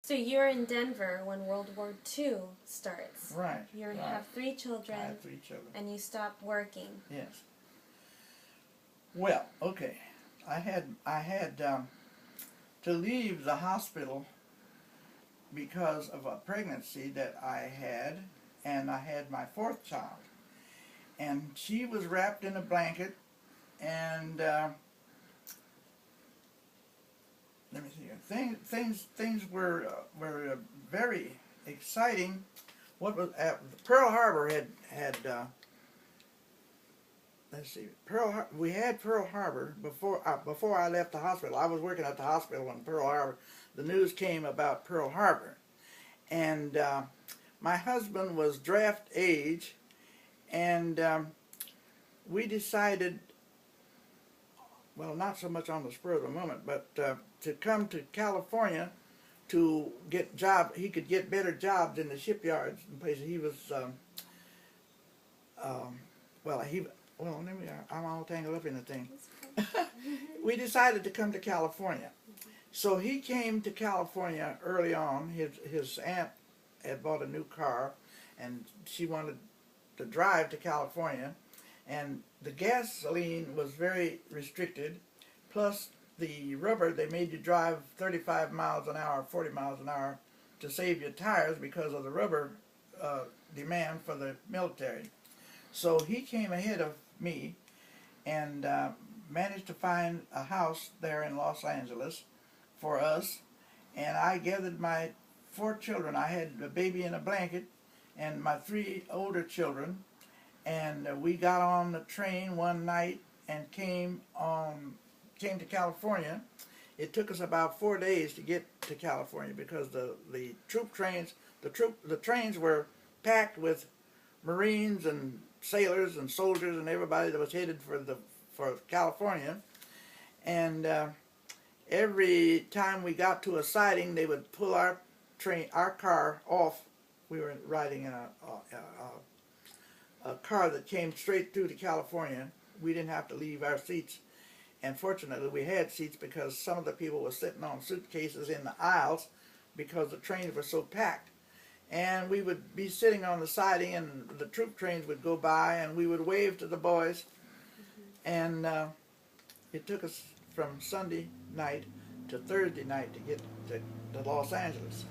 So you're in Denver when World War II starts. Right. You right. have 3 children. I have 3 children. And you stop working. Yes. Well, okay. I had to leave the hospital because of a pregnancy that I had, and I had my 4th child, and she was wrapped in a blanket, and let me see. Things were very exciting. What was Pearl Harbor had let's see. We had Pearl Harbor before I left the hospital. I was working at the hospital when Pearl Harbor. The news came about Pearl Harbor, and my husband was draft age, and we decided, well, not so much on the spur of the moment, but to come to California to get job. He could get better jobs in the shipyards and places. He was, well, let me, I'm all tangled up in the thing. We decided to come to California. So he came to California early on. His aunt had bought a new car, and she wanted to drive to California. And the gasoline was very restricted, plus the rubber, they made you drive 35 miles an hour, 40 miles an hour to save your tires because of the rubber demand for the military. So he came ahead of me and managed to find a house there in Los Angeles for us, and I gathered my 4 children. I had a baby in a blanket and my 3 older children, and we got on the train one night and came to California. It took us about 4 days to get to California because the trains were packed with Marines and sailors and soldiers and everybody that was headed for California. And every time we got to a siding, they would pull our car off. We were riding a car that came straight through to California. We didn't have to leave our seats. And fortunately, we had seats because some of the people were sitting on suitcases in the aisles because the trains were so packed. And we would be sitting on the siding, and the troop trains would go by, and we would wave to the boys. And it took us from Sunday night to Thursday night to get to Los Angeles.